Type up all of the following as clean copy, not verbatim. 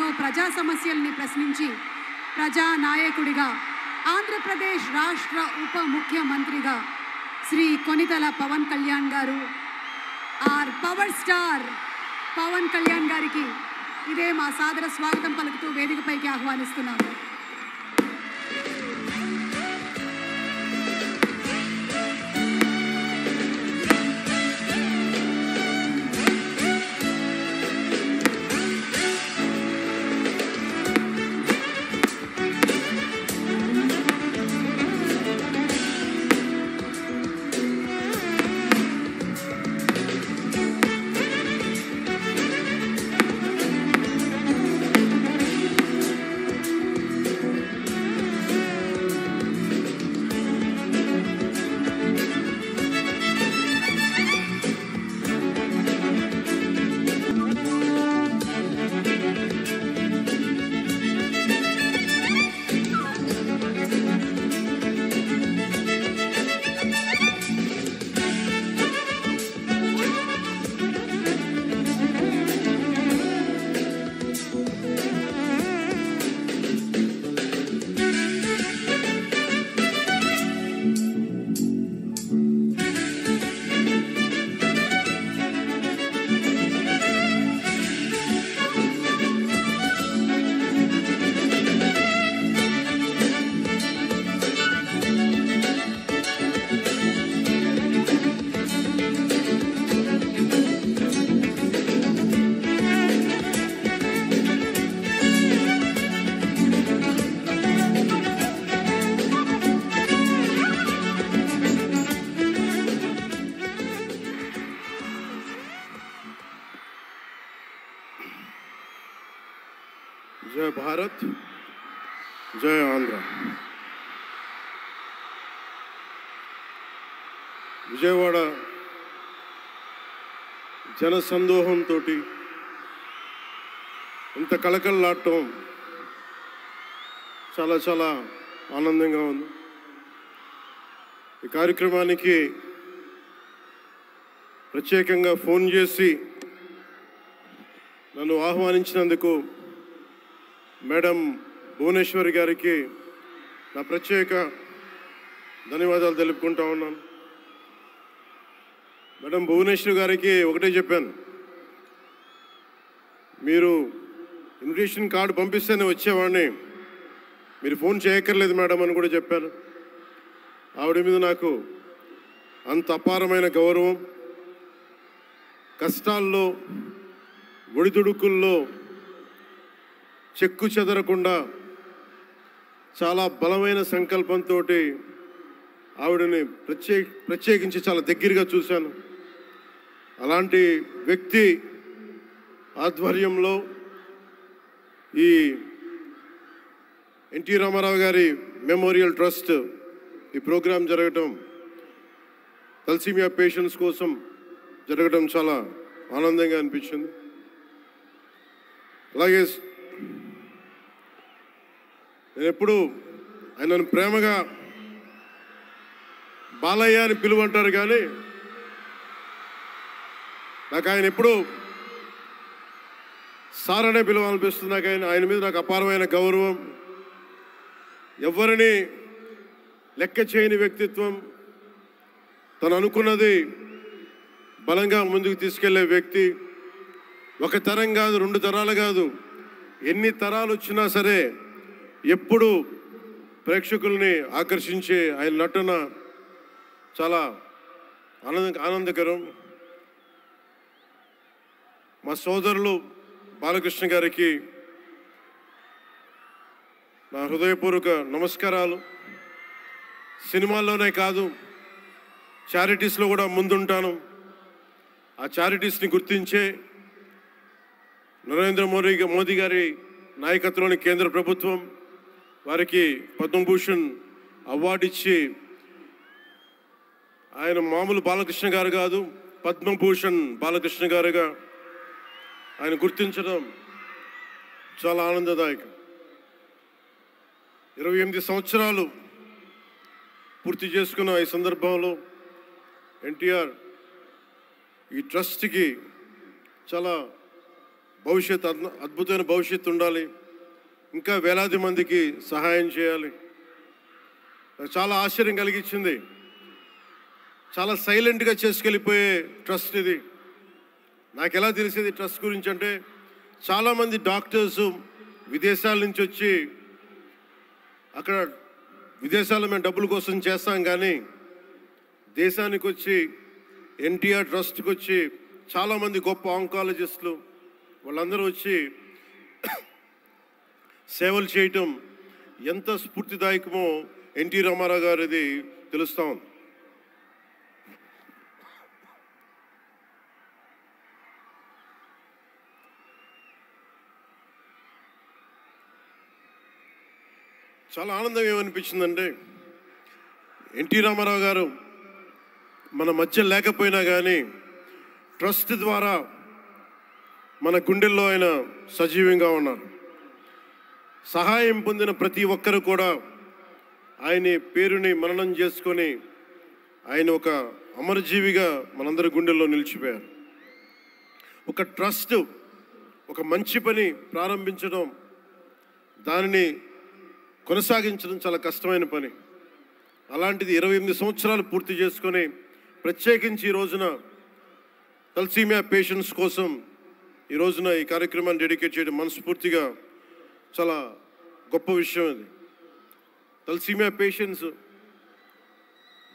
ఎన్నో ప్రజా సమస్యల్ని ప్రశ్నించి ప్రజానాయకుడిగా ఆంధ్రప్రదేశ్ రాష్ట్ర ఉప ముఖ్యమంత్రిగా శ్రీ కొనితల పవన్ కళ్యాణ్ గారు or power star Pawan Kalyan గారికి ఇదే మా సాదర స్వాగతం పలుకుతూ వేదికపైకి ఆహ్వానిస్తున్నాము. जय भारत, जय आंध्र. విజయవాడ జనసందోహంతో ఇంత కళకళలాడటం చాలా చాలా ఆనందంగా ఉంది. ఈ కార్యక్రమానికి ప్రత్యేకంగా ఫోన్ చేసి నన్ను ఆహ్వానించినందుకు మేడం భువనేశ్వరి గారికి నా ప్రత్యేక ధన్యవాదాలు తెలుపుకుంటా ఉన్నాను. మేడం భువనేశ్వరి గారికి ఒకటే చెప్పాను, మీరు ఇన్విటేషన్ కార్డు పంపిస్తేనే వచ్చేవాడిని, మీరు ఫోన్ చేయక్కర్లేదు మేడం అని కూడా చెప్పాను. ఆవిడ మీద నాకు అంత అపారమైన గౌరవం. కష్టాల్లో ఒడిదుడుకుల్లో చెక్కు చెదరకుండా చాలా బలమైన సంకల్పంతో ఆవిడని ప్రత్యేకించి చాలా దగ్గరగా చూశాను. అలాంటి వ్యక్తి ఆధ్వర్యంలో ఈ ఎన్టీ రామారావు గారి మెమోరియల్ ట్రస్ట్ ఈ ప్రోగ్రాం జరగటం, తలసీమియా పేషెంట్స్ కోసం జరగడం చాలా ఆనందంగా అనిపించింది. అలాగే నేను ఎప్పుడు ఆయనను ప్రేమగా బాలయ్య అని పిలువంటారు, కానీ నాకు ఆయన ఎప్పుడు సార్ అనే పిలవాలనిపిస్తుంది. నాకు ఆయన మీద నాకు అపారమైన గౌరవం. ఎవరిని లెక్క చేయని వ్యక్తిత్వం. తను అనుకున్నది బలంగా ముందుకు తీసుకెళ్లే వ్యక్తి. ఒక తరం కాదు, 2 తరాలు కాదు, ఎన్ని తరాలు వచ్చినా సరే ఎప్పుడు ప్రేక్షకుల్ని ఆకర్షించే ఆయన నటన చాలా ఆనందకరం. మా సోదరులు బాలకృష్ణ గారికి నా హృదయపూర్వక నమస్కారాలు. సినిమాల్లోనే కాదు, చారిటీస్లో కూడా ముందుంటాను. ఆ చారిటీస్ని గుర్తించే నరేంద్ర మోదీ గారి నాయకత్వంలోని కేంద్ర ప్రభుత్వం వారికి పద్మభూషణ్ అవార్డు ఇచ్చి, ఆయన మామూలు బాలకృష్ణ గారు కాదు, పద్మభూషణ్ బాలకృష్ణ గారుగా ఆయన గుర్తించడం చాలా ఆనందదాయకం. 28 సంవత్సరాలు పూర్తి చేసుకున్న ఈ సందర్భంలో ఎన్టీఆర్ ఈ ట్రస్ట్కి చాలా అద్భుతమైన భవిష్యత్తు ఉండాలి, ఇంకా వేలాది మందికి సహాయం చేయాలి. నాకు చాలా ఆశ్చర్యం కలిగించింది. చాలా సైలెంట్గా చేసుకెళ్ళిపోయే ట్రస్ట్ ఇది. నాకు ఎలా తెలిసేది ట్రస్ట్ గురించి అంటే, చాలామంది డాక్టర్సు విదేశాల నుంచి వచ్చి అక్కడ విదేశాల్లో మేము డబ్బుల కోసం చేస్తాం, కానీ దేశానికి వచ్చి ఎన్టీఆర్ ట్రస్ట్కి వచ్చి చాలామంది గొప్ప ఆంకాలజిస్టులు వాళ్ళందరూ వచ్చి సేవలు చేయటం ఎంత స్ఫూర్తిదాయకమో ఎన్టీ రామారావు గారిది తెలుస్తూ ఉంది. చాలా ఆనందం ఏమనిపించిందంటే, ఎన్టీ రామారావు గారు మన మధ్య లేకపోయినా కానీ ట్రస్ట్ ద్వారా మన గుండెల్లో ఆయన సజీవంగా ఉన్నారు. సహాయం పొందిన ప్రతి ఒక్కరు కూడా ఆయన పేరుని మననం చేసుకొని ఆయన ఒక అమరజీవిగా మనందరి గుండెల్లో నిలిచిపోయారు. ఒక ట్రస్ట్, ఒక మంచి పని ప్రారంభించడం, దానిని కొనసాగించడం చాలా కష్టమైన పని. అలాంటిది 28 సంవత్సరాలు పూర్తి చేసుకొని ప్రత్యేకించి ఈ రోజున తలసీమియా పేషెంట్స్ కోసం ఈ రోజున ఈ కార్యక్రమాన్ని డెడికేట్ చేయడం మనస్ఫూర్తిగా చాలా గొప్ప విషయం. ఇది తలసీమియా పేషెంట్స్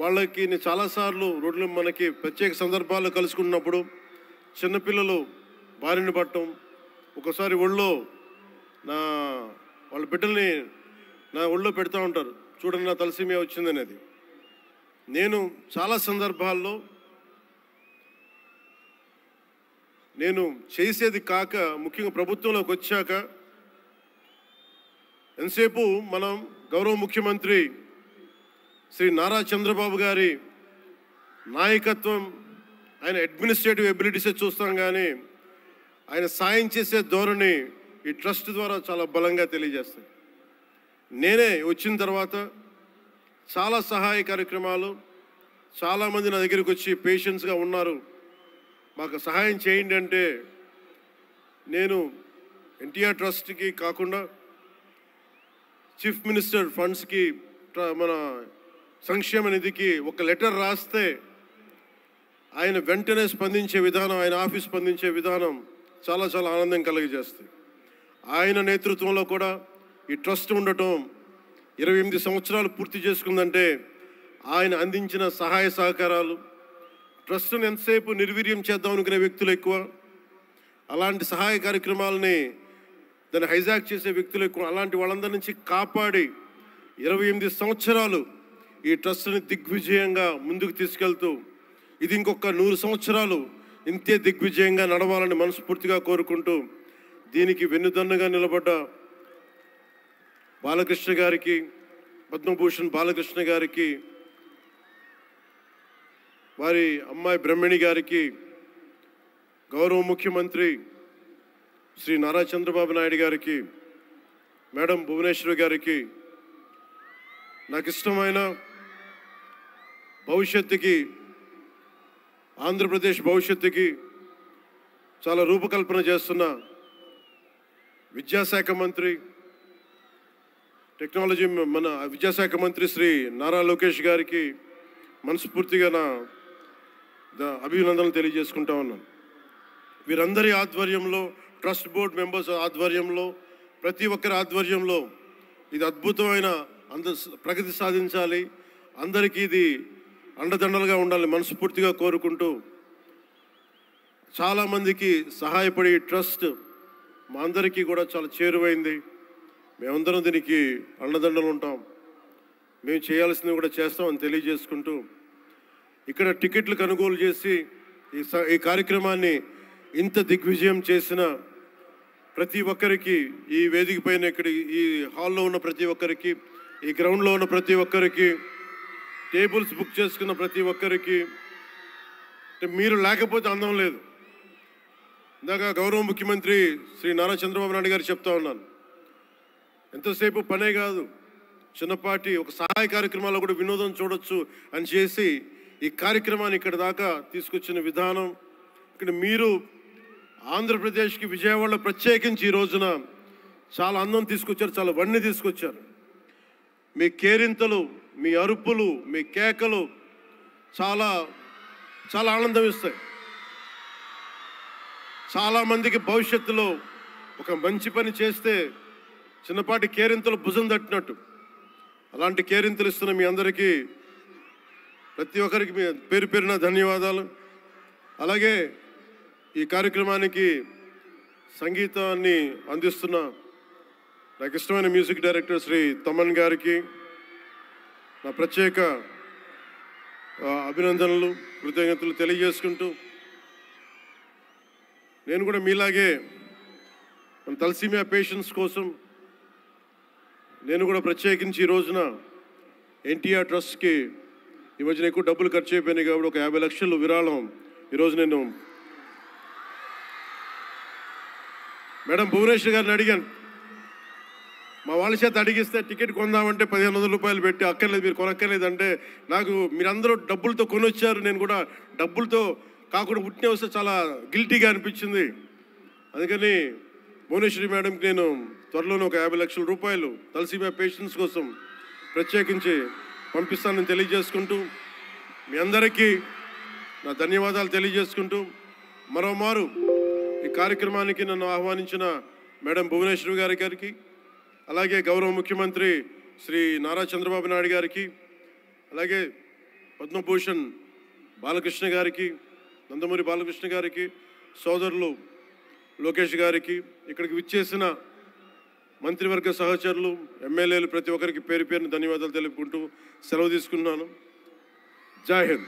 వాళ్ళకి నేను చాలాసార్లు రోడ్లు మనకి ప్రత్యేక సందర్భాల్లో కలుసుకున్నప్పుడు చిన్నపిల్లలు బారిన పడటం, ఒకసారి ఒళ్ళో వాళ్ళ బిడ్డల్ని నా ఒళ్ళో పెడతా ఉంటారు, చూడండి నా తలసీమియా వచ్చిందనేది. నేను చాలా సందర్భాల్లో నేను చేసేది కాక, ముఖ్యంగా ప్రభుత్వంలోకి వచ్చాక ఎంతసేపు మనం గౌరవ ముఖ్యమంత్రి శ్రీ నారా చంద్రబాబు గారి నాయకత్వం, ఆయన అడ్మినిస్ట్రేటివ్ ఎబిలిటీసే చూస్తాం, కానీ ఆయన సాయం చేసే ధోరణి ఈ ట్రస్ట్ ద్వారా చాలా బలంగా తెలియజేస్తాయి. నేనే వచ్చిన తర్వాత చాలా సహాయ కార్యక్రమాలు, చాలామంది నా దగ్గరికి వచ్చి పేషెంట్స్గా ఉన్నారు, మాకు సహాయం చేయండి అంటే, నేను ఎన్టీఆర్ ట్రస్ట్కి కాకుండా చీఫ్ మినిస్టర్ ఫండ్స్కి, మన సంక్షేమ నిధికి ఒక లెటర్ రాస్తే ఆయన వెంటనే స్పందించే విధానం, ఆయన ఆఫీస్ స్పందించే విధానం చాలా చాలా ఆనందం కలిగజేస్తుంది. ఆయన నేతృత్వంలో కూడా ఈ ట్రస్ట్ ఉండటం 28 సంవత్సరాలు పూర్తి చేసుకుందంటే ఆయన అందించిన సహాయ సహకారాలు, ట్రస్ట్ను ఎంతసేపు నిర్వీర్యం చేద్దాం అనుకునే వ్యక్తులు ఎక్కువ, అలాంటి సహాయ కార్యక్రమాలని దాన్ని హైజాక్ చేసే వ్యక్తులు ఎక్కువ. అలాంటి వాళ్ళందరి నుంచి కాపాడి 28 సంవత్సరాలు ఈ ట్రస్ట్ని దిగ్విజయంగా ముందుకు తీసుకెళ్తూ, ఇది ఇంకొక 100 సంవత్సరాలు ఇంతే దిగ్విజయంగా నడవాలని మనస్ఫూర్తిగా కోరుకుంటూ, దీనికి వెన్నుదన్నుగా నిలబడ్డ బాలకృష్ణ గారికి, పద్మభూషణ్ బాలకృష్ణ గారికి, వారి అమ్మాయి బ్రహ్మణి గారికి, గౌరవ ముఖ్యమంత్రి శ్రీ నారా చంద్రబాబు నాయుడు గారికి, మేడం భువనేశ్వరి గారికి, నాకు ఇష్టమైన భవిష్యత్తుకి, ఆంధ్రప్రదేశ్ భవిష్యత్తుకి చాలా రూపకల్పన చేస్తున్న విద్యాశాఖ మంత్రి, టెక్నాలజీ మన విద్యాశాఖ మంత్రి శ్రీ నారా లోకేష్ గారికి మనస్ఫూర్తిగా నా అభినందనలు తెలియజేసుకుంటా ఉన్నాను. వీరందరి ఆధ్వర్యంలో, ట్రస్ట్ బోర్డ్ మెంబర్స్ ఆధ్వర్యంలో, ప్రతి ఒక్కరి ఆధ్వర్యంలో ఇది అద్భుతమైన ప్రగతి సాధించాలి, అందరికీ ఇది అండదండలుగా ఉండాలి మనస్ఫూర్తిగా కోరుకుంటూ, చాలామందికి సహాయపడే ట్రస్ట్ మా అందరికీ కూడా చాలా చేరువైంది. మేమందరం దీనికి అండదండలు ఉంటాం, మేము చేయాల్సింది కూడా చేస్తాం అని తెలియజేసుకుంటూ, ఇక్కడ టికెట్లు కొనుగోలు చేసి ఈ కార్యక్రమాన్ని ఇంత దిగ్విజయం చేసిన ప్రతి ఒక్కరికి, ఈ వేదిక పైన ఇక్కడ ఈ హాల్లో ఉన్న ప్రతి ఒక్కరికి, ఈ గ్రౌండ్లో ఉన్న ప్రతి ఒక్కరికి, టేబుల్స్ బుక్ చేసుకున్న ప్రతి ఒక్కరికి, మీరు లేకపోతే అందం లేదు. ఇందాక గౌరవ ముఖ్యమంత్రి శ్రీ నారా చంద్రబాబు నాయుడు గారు చెప్తా ఉన్నాను, ఎంతసేపు పనే కాదు, చిన్నపాటి ఒక సహాయ కార్యక్రమాల్లో కూడా వినోదం చూడొచ్చు అని చేసి ఈ కార్యక్రమాన్ని ఇక్కడ దాకా తీసుకొచ్చిన విధానం, ఇక్కడ మీరు ఆంధ్రప్రదేశ్కి విజయవాడలో ప్రత్యేకించి ఈ రోజున చాలా అందం తీసుకొచ్చారు, చాలా వన్నె తీసుకొచ్చారు. మీ కేరింతలు, మీ అరుపులు, మీ కేకలు చాలా చాలా ఆనందం ఇస్తాయి. చాలామందికి భవిష్యత్తులో ఒక మంచి పని చేస్తే చిన్నపాటి కేరింతలు భుజం తట్టినట్టు అలాంటి కేరింతలు ఇస్తున్న మీ అందరికీ ప్రతి ఒక్కరికి మీ పేరు పేరున ధన్యవాదాలు. అలాగే ఈ కార్యక్రమానికి సంగీతాన్ని అందిస్తున్న నాకు ఇష్టమైన మ్యూజిక్ డైరెక్టర్ శ్రీ తమన్ గారికి నా ప్రత్యేక అభినందనలు, కృతజ్ఞతలు తెలియజేసుకుంటూ, నేను కూడా మీలాగే మన తలసీమియా పేషెంట్స్ కోసం నేను కూడా ప్రత్యేకించి ఈ రోజున ఎన్టీఆర్ ట్రస్ట్కి ఈ మధ్యన ఎక్కువ డబ్బులు ఖర్చు అయిపోయినాయి కాబట్టి ఒక 50 లక్షలు విరాళం ఈరోజు నేను మేడం భువనేశ్వర్ గారిని అడిగాను. మా వాళ్ళ చేత అడిగిస్తే టికెట్ కొందామంటే 1500 రూపాయలు పెట్టి అక్కర్లేదు, మీరు కొనక్కర్లేదంటే నాకు మీరందరూ డబ్బులతో కొనొచ్చారు, నేను కూడా డబ్బులతో కాకుండా పుట్టిన వస్తే చాలా గిల్టీగా అనిపించింది. అందుకని భువనేశ్వరి మేడంకి నేను త్వరలోనే ఒక 50 లక్షల రూపాయలు తలసీమియా పేషెంట్స్ కోసం ప్రత్యేకించి పంపిస్తానని తెలియజేసుకుంటూ, మీ అందరికీ నా ధన్యవాదాలు తెలియజేసుకుంటూ, మరోమారు ఈ కార్యక్రమానికి నన్ను ఆహ్వానించిన మేడం భువనేశ్వరి గారికి, అలాగే గౌరవ ముఖ్యమంత్రి శ్రీ నారా చంద్రబాబు నాయుడు గారికి, అలాగే పద్మభూషణ్ బాలకృష్ణ గారికి, నందమూరి బాలకృష్ణ గారికి, సోదరులు లోకేష్ గారికి, ఇక్కడికి విచ్చేసిన మంత్రివర్గ సహచరులు, ఎమ్మెల్యేలు ప్రతి ఒక్కరికి పేరు పేరున ధన్యవాదాలు తెలుపుకుంటూ సెలవు తీసుకున్నాను. జై హింద్.